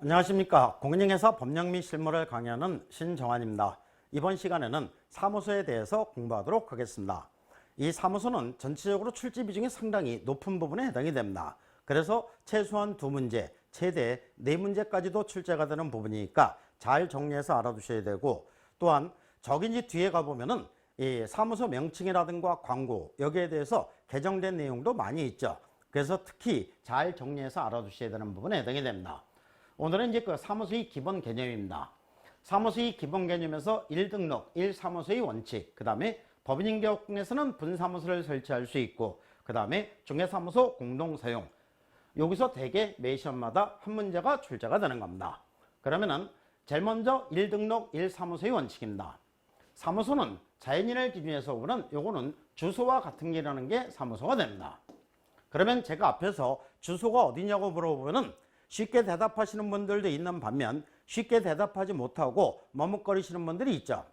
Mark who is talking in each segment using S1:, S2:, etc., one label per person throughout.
S1: 안녕하십니까. 공인중개사 법령 및 실무를 강의하는 신정환입니다. 이번 시간에는 사무소에 대해서 공부하도록 하겠습니다. 이 사무소는 전체적으로 출제 비중이 상당히 높은 부분에 해당이 됩니다. 그래서 최소한 2문제, 최대 4문제까지도 출제가 되는 부분이니까 잘 정리해서 알아두셔야 되고, 또한 저기 뒤에 가보면은 이 사무소 명칭이라든가 광고, 여기에 대해서 개정된 내용도 많이 있죠. 그래서 특히 잘 정리해서 알아두셔야 되는 부분에 해당이 됩니다. 오늘은 이제 그 사무소의 기본 개념입니다. 사무소의 기본 개념에서 1등록, 1사무소의 원칙, 그 다음에 법인인계업공에서는 분사무소를 설치할 수 있고, 그 다음에 중개사무소 공동사용. 여기서 대개 매 시험마다 한 문제가 출제가 되는 겁니다. 그러면은 제일 먼저 1등록, 1사무소의 원칙입니다. 사무소는 자연인을 기준해서 보면 요거는 주소와 같은 게 일하는 게 사무소가 됩니다. 그러면 제가 앞에서 주소가 어디냐고 물어보면은 쉽게 대답하시는 분들도 있는 반면 쉽게 대답하지 못하고 머뭇거리시는 분들이 있죠.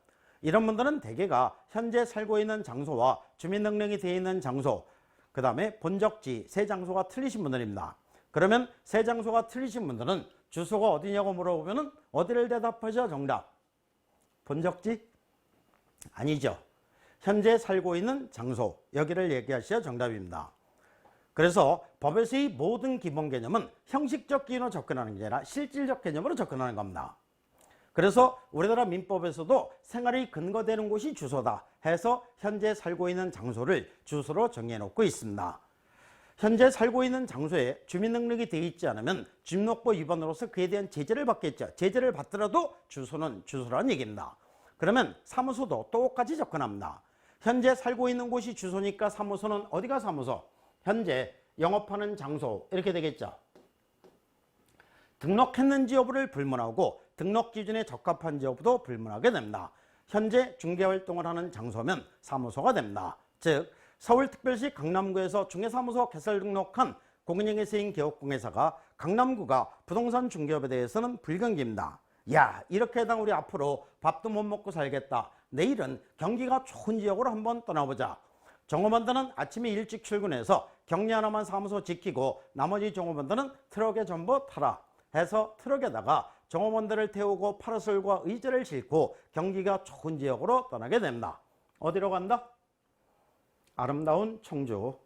S1: 이런 분들은 대개가 현재 살고 있는 장소와 주민등록이 되어 있는 장소, 그 다음에 본적지, 새 장소가 틀리신 분들입니다. 그러면 새 장소가 틀리신 분들은 주소가 어디냐고 물어보면 어디를 대답하셔? 정답. 본적지? 아니죠. 현재 살고 있는 장소, 여기를 얘기하셔야 정답입니다. 그래서 법에서의 모든 기본 개념은 형식적 기준으로 접근하는 게 아니라 실질적 개념으로 접근하는 겁니다. 그래서 우리나라 민법에서도 생활이 근거되는 곳이 주소다 해서 현재 살고 있는 장소를 주소로 정해 놓고 있습니다. 현재 살고 있는 장소에 주민등록이 되어 있지 않으면 주민등록법 위반으로서 그에 대한 제재를 받겠죠. 제재를 받더라도 주소는 주소라는 얘기입니다. 그러면 사무소도 똑같이 접근합니다. 현재 살고 있는 곳이 주소니까 사무소는 어디가 사무소? 현재 영업하는 장소, 이렇게 되겠죠. 등록했는지 여부를 불문하고 등록 기준에 적합한지 여부도 불문하게 됩니다. 현재 중개활동을 하는 장소면 사무소가 됩니다. 즉 서울특별시 강남구에서 중개사무소 개설 등록한 공인중개사인 개업공개사가 강남구가 부동산 중개업에 대해서는 불경기입니다. 야, 이렇게 해당 우리 앞으로 밥도 못 먹고 살겠다. 내일은 경기가 좋은 지역으로 한번 떠나보자. 종업원들은 아침에 일찍 출근해서 격리 하나만 사무소 지키고 나머지 종업원들은 트럭에 전부 타라 해서 트럭에다가 종업원들을 태우고 파라솔과 의자를 싣고 경기가 좋은 지역으로 떠나게 됩니다. 어디로 간다? 아름다운 청주.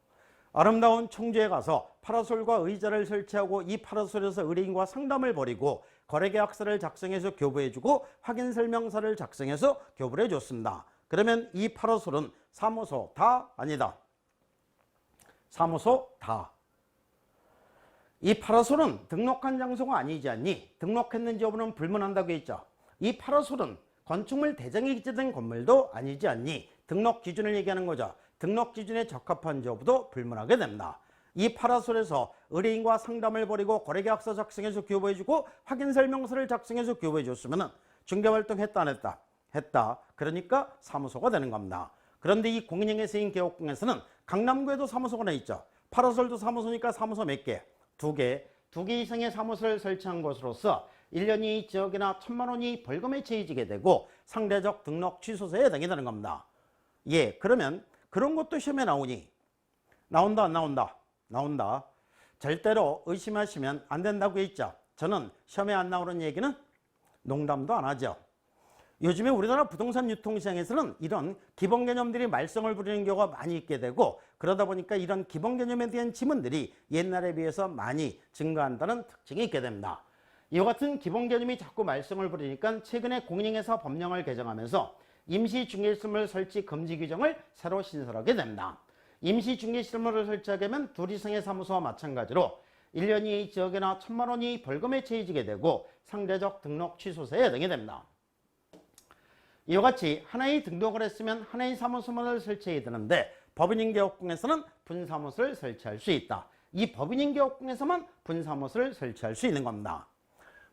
S1: 아름다운 청주에 가서 파라솔과 의자를 설치하고 이 파라솔에서 의뢰인과 상담을 벌이고 거래계약서를 작성해서 교부해주고 확인설명서를 작성해서 교부를 해줬습니다. 그러면 이 파라솔은 사무소 다? 아니다. 사무소 다. 이 파라솔은 등록한 장소가 아니지 않니? 등록했는지 여부는 불문한다고 했죠. 이 파라솔은 건축물 대장에 기재된 건물도 아니지 않니? 등록 기준을 얘기하는 거죠. 등록 기준에 적합한지 여부도 불문하게 됩니다. 이 파라솔에서 의뢰인과 상담을 벌이고 거래계약서 작성해서 교부해주고 확인설명서를 작성해서 교부해줬으면 중개활동 했다 안 했다? 했다. 그러니까 사무소가 되는 겁니다. 그런데 이 공인중개사인 개업공에서는 강남구에도 사무소가 나 있죠. 파라솔도 사무소니까 사무소 몇 개? 2개. 2개 이상의 사무소를 설치한 것으로서 1년이 지역이나 1,000만 원이 벌금에 처해지게 되고 상대적 등록 취소세에 해당이 되는 겁니다. 예, 그러면 그런 것도 시험에 나오니? 나온다 안 나온다? 나온다. 절대로 의심하시면 안 된다고 했죠. 저는 시험에 안 나오는 얘기는 농담도 안 하죠. 요즘에 우리나라 부동산 유통시장에서는 이런 기본 개념들이 말썽을 부리는 경우가 많이 있게 되고, 그러다 보니까 이런 기본 개념에 대한 지문들이 옛날에 비해서 많이 증가한다는 특징이 있게 됩니다. 이와 같은 기본 개념이 자꾸 말썽을 부리니까 최근에 공인중개사 법령을 개정하면서 임시중개시설물 설치 금지 규정을 새로 신설하게 됩니다. 임시중개시설물을 설치하게 하면 2 이상의 사무소와 마찬가지로 1년 이내 지역이나 1,000만 원이 벌금에 처해지게 되고 상대적 등록 취소세에 해당이 됩니다. 이와 같이 하나의 등록을 했으면 하나의 사무소만을 설치해야 되는데 법인인계업공에서는 분사무소를 설치할 수 있다. 이 법인인계업공에서만 분사무소를 설치할 수 있는 겁니다.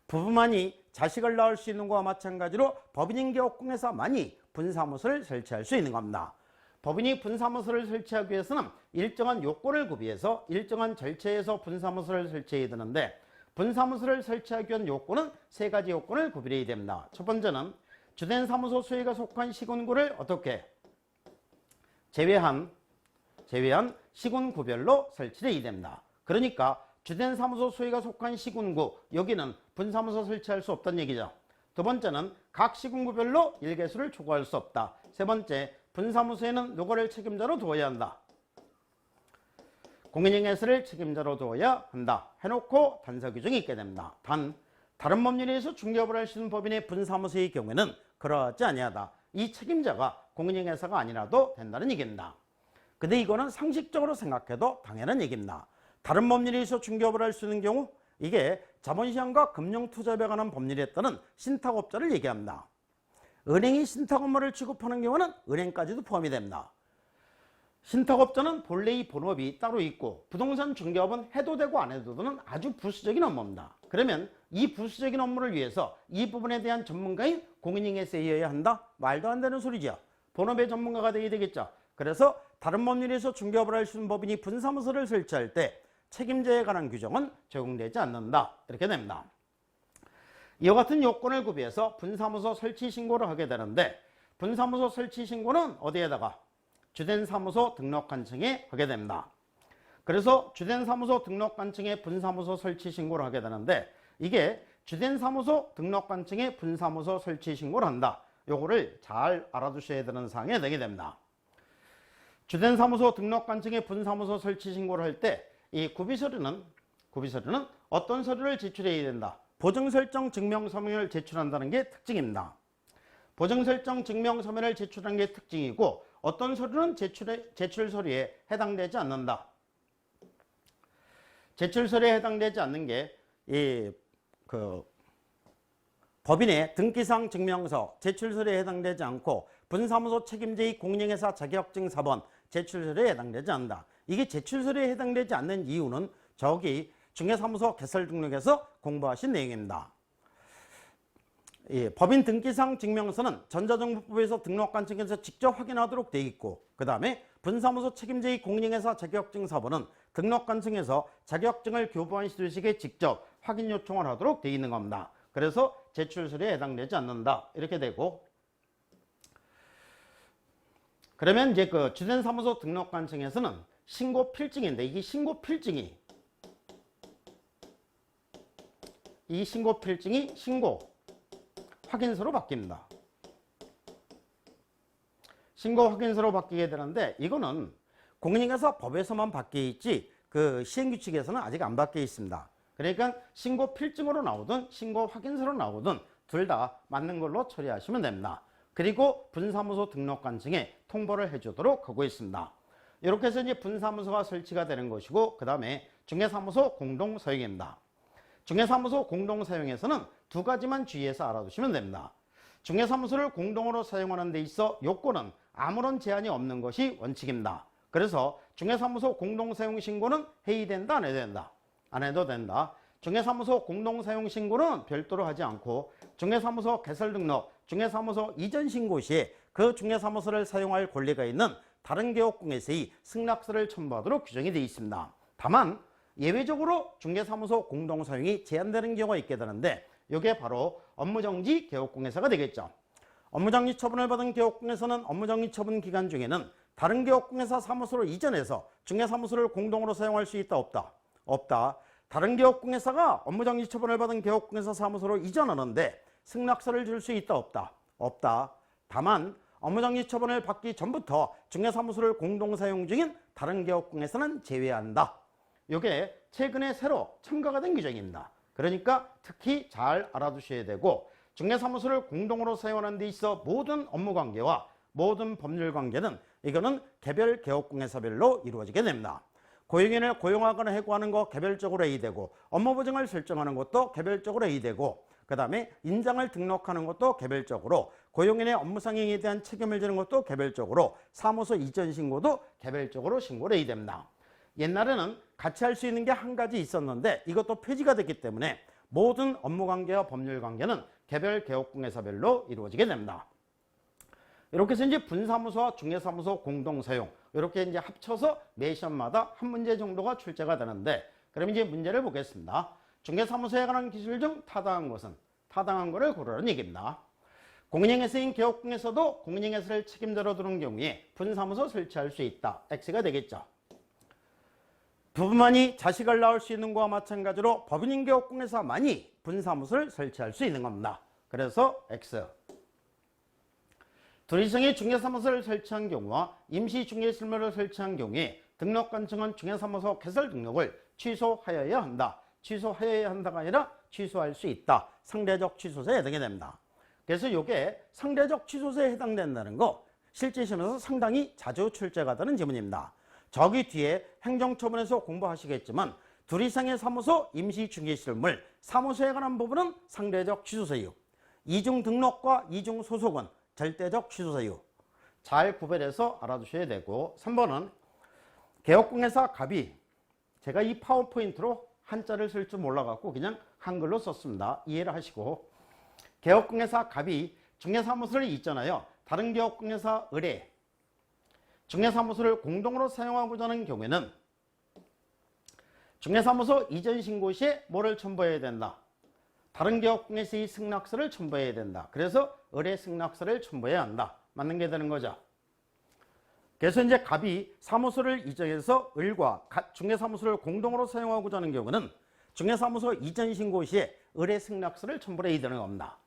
S1: 부부만이 자식을 낳을 수 있는 것과 마찬가지로 법인인계업공에서만이 분사무소를 설치할 수 있는 겁니다. 법인이 분사무소를 설치하기 위해서는 일정한 요건을 구비해서 일정한 절차에서 분사무소를 설치해야 되는데, 분사무소를 설치하기 위한 요건은 3가지 요건을 구비해야 됩니다. 첫 번째는 주된 사무소 수혜가 속한 시군구를 어떻게? 제외한 시군구별로 설치해야 됩니다. 그러니까 주된 사무소 소유가 속한 시군구, 여기는 분사무소 설치할 수 없다는 얘기죠. 두 번째는 각 시군구별로 일개수를 초과할 수 없다. 세 번째, 분사무소에는 누구를 책임자로 두어야 한다. 공인중개사를 책임자로 두어야 한다 해놓고 단서 규정이 있게 됩니다. 단, 다른 법률에 의해서 중개업을 할 수 있는 법인의 분사무소의 경우에는 그러하지 아니하다. 이 책임자가 공인중개사가 아니라도 된다는 얘기입니다. 근데 이거는 상식적으로 생각해도 당연한 얘기입니다. 다른 법률에 의해서 중개업을 할 수 있는 경우, 이게 자본시장과 금융투자에 관한 법률에 따른 신탁업자를 얘기합니다. 은행이 신탁 업무를 취급하는 경우는 은행까지도 포함이 됩니다. 신탁업자는 본래의 본업이 따로 있고, 부동산 중개업은 해도 되고 안 해도 되는 아주 부수적인 업무입니다. 그러면 이 부수적인 업무를 위해서 이 부분에 대한 전문가인 공인중개사여야 한다? 말도 안 되는 소리죠. 본업의 전문가가 되어야 되겠죠. 그래서 다른 법률에서 중개업을 할 수 있는 법인이 분사무소를 설치할 때 책임자에 관한 규정은 적용되지 않는다. 이렇게 됩니다. 이와 같은 요건을 구비해서 분사무소 설치 신고를 하게 되는데, 분사무소 설치 신고는 어디에다가? 주된 사무소 등록관청에 하게 됩니다. 그래서 주된 사무소 등록관청에 분사무소 설치 신고를 하게 되는데, 이게 주된 사무소 등록관청에 분사무소 설치 신고를 한다. 요거를 잘 알아두셔야 되는 사항이 되게 됩니다. 주된 사무소 등록관청에 분사무소 설치 신고를 할 때 이 구비서류는 어떤 서류를 제출해야 된다. 보증설정 증명서면을 제출한다는 게 특징입니다. 보증설정 증명서면을 제출하는 게 특징이고, 어떤 서류는 제출 서류에 해당되지 않는다. 제출 서류에 해당되지 않는 게 법인의 등기사항 증명서 제출 서류에 해당되지 않고, 분사무소 책임자의 공인중개사 자격증 4번 제출 서류에 해당되지 않는다. 이게 제출 서류에 해당되지 않는 이유는 저기 중개사무소 개설 등록에서 공부하신 내용입니다. 법인 등기사항 증명서는 전자정보법에서 등록관청에서 직접 확인하도록 되어 있고, 그 다음에 분사무소 책임자의 공인중개사 자격증 4번은 등록관청에서 자격증을 교부한 시도식에 직접 확인 요청을 하도록 되어 있는 겁니다. 그래서 제출 서류에 해당되지 않는다. 이렇게 되고, 그러면 이제 그 주된 사무소 등록관청에서는 신고 필증인데, 이 신고 필증이 신고 확인서로 바뀝니다. 신고 확인서로 바뀌게 되는데, 이거는 공인중개사 법에서만 바뀌어 있지 그 시행규칙에서는 아직 안 바뀌어 있습니다. 그러니까 신고 필증으로 나오든 신고 확인서로 나오든 둘 다 맞는 걸로 처리하시면 됩니다. 그리고 분사무소 등록관청에 통보를 해주도록 하고 있습니다. 이렇게 해서 이제 분사무소가 설치가 되는 것이고, 그 다음에 중개사무소 공동사용입니다. 중개사무소 공동사용에서는 두 가지만 주의해서 알아두시면 됩니다. 중개사무소를 공동으로 사용하는 데 있어 요건은 아무런 제한이 없는 것이 원칙입니다. 그래서 중개사무소 공동사용 신고는 해야 된다, 안 해야 된다? 안 해도 된다. 중개사무소 공동사용 신고는 별도로 하지 않고, 중개사무소 개설 등록, 중개사무소 이전 신고 시에 그 중개사무소를 사용할 권리가 있는 다른 개업공에서의 승낙서를 첨부하도록 규정이 되어 있습니다. 다만 예외적으로 중개사무소 공동사용이 제한되는 경우가 있게 되는데, 이게 바로 업무정지 개업공회사가 되겠죠. 업무정지 처분을 받은 개업공회사는 업무정지 처분 기간 중에는 다른 개업공회사 사무소로 이전해서 중개사무소를 공동으로 사용할 수 있다, 없다? 없다. 다른 개업공회사가 업무정지 처분을 받은 개업공회사 사무소로 이전하는데 승낙서를 줄 수 있다, 없다? 없다. 다만 업무정지 처분을 받기 전부터 중개사무소를 공동사용 중인 다른 개업공회사는 제외한다. 이게 최근에 새로 첨가가 된 규정입니다. 그러니까 특히 잘 알아두셔야 되고, 중개사무소를 공동으로 사용하는 데 있어 모든 업무관계와 모든 법률관계는 이거는 개별 개업공회사별로 이루어지게 됩니다. 고용인을 고용하거나 해고하는 거 개별적으로 해야 되고, 업무보증을 설정하는 것도 개별적으로 해야 되고, 그 다음에 인장을 등록하는 것도 개별적으로, 고용인의 업무상행에 대한 책임을 지는 것도 개별적으로, 사무소 이전 신고도 개별적으로 신고를 해야 됩니다. 옛날에는 같이 할 수 있는 게 한 가지 있었는데 이것도 폐지가 됐기 때문에 모든 업무관계와 법률관계는 개별 개업공회사별로 이루어지게 됩니다. 이렇게 해서 이제 분사무소와 중개사무소 공동사용, 이렇게 이제 합쳐서 매 시험마다 한 문제 정도가 출제가 되는데, 그럼 이제 문제를 보겠습니다. 중개사무소에 관한 기술 중 타당한 것은? 타당한 거를 고르라는 얘기입니다. 공인중개사인 개업공에서도 공인중개사를 책임자로 두는 경우에 분사무소 설치할 수 있다. X가 되겠죠. 부부만이 자식을 낳을 수 있는 것과 마찬가지로 법인인계업공회사만이 분사무소를 설치할 수 있는 겁니다. 그래서 X. 둘이상의 중개사무소를 설치한 경우와 임시중개실무를 설치한 경우에 등록관청은 중개사무소 개설 등록을 취소하여야 한다. 취소하여야 한다가 아니라 취소할 수 있다. 상대적 취소세에 해당이 됩니다. 그래서 이게 상대적 취소세에 해당된다는 거 실제 시험에서 상당히 자주 출제가 되는 지문입니다. 저기 뒤에 행정처분에서 공부하시겠지만 둘 이상의 사무소 임시중개실물 사무소에 관한 부분은 상대적 취소세유, 이중 등록과 이중 소속은 절대적 취소세유. 잘 구별해서 알아두셔야 되고 3번은 개업공회사 갑이 제가 이 파워포인트로 한자를 쓸 줄 몰라갖고 그냥 한글로 썼습니다. 이해를 하시고 개업공회사 갑이 중개사무소를 있잖아요. 다른 개업공회사 의뢰 중개사무소를 공동으로 사용하고자 하는 경우에는 중개사무소 이전 신고 시에 뭐를 첨부해야 된다. 다른 개업공회사의 승낙서를 첨부해야 된다. 그래서 의뢰 승낙서를 첨부해야 한다. 맞는 게 되는 거죠. 그래서 이제 갑이 사무소를 이전해서 을과 중개사무소를 공동으로 사용하고자 하는 경우는 중개사무소 이전 신고 시에 의뢰 승낙서를 첨부해야 되는 겁니다.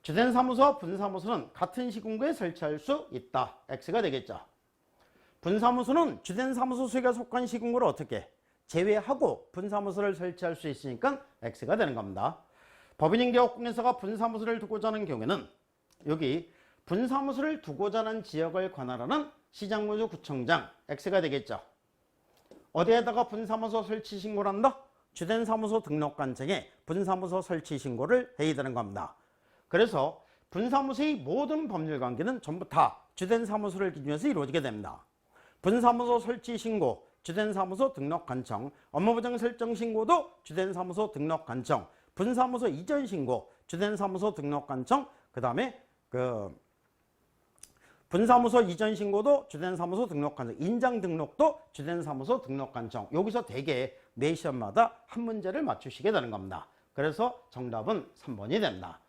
S1: 주된 사무소와 분사무소는 같은 시군구에 설치할 수 있다. X가 되겠죠. 분사무소는 주된 사무소 수익에 속한 시군구를 어떻게 제외하고 분사무소를 설치할 수 있으니까 X가 되는 겁니다. 법인인계업공회사가 분사무소를 두고자 하는 경우에는 여기 분사무소를 두고자 하는 지역을 관할하는 시장군수 구청장 X가 되겠죠. 어디에다가 분사무소 설치 신고를 한다? 주된 사무소 등록관청에 분사무소 설치 신고를 해야 되는 겁니다. 그래서 분사무소의 모든 법률 관계는 전부 다 주된 사무소를 기준으로 해서 이루어지게 됩니다. 분사무소 설치 신고, 주된 사무소 등록관청, 업무부정 설정 신고도 주된 사무소 등록관청, 분사무소 이전 신고, 주된 사무소 등록관청, 그 다음에 분사무소 이전 신고도 주된 사무소 등록관청, 인장 등록도 주된 사무소 등록관청. 여기서 대개 매 시험마다 한 문제를 맞추시게 되는 겁니다. 그래서 정답은 3번이 된다.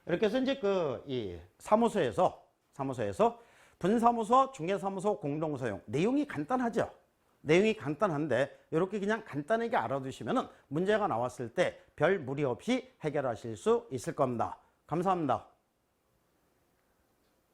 S1: 이렇게 해서 이제 이 사무소에서 분사무소, 중개사무소 공동사용 내용이 간단하죠. 내용이 간단한데 이렇게 그냥 간단하게 알아두시면 문제가 나왔을 때 별 무리 없이 해결하실 수 있을 겁니다. 감사합니다.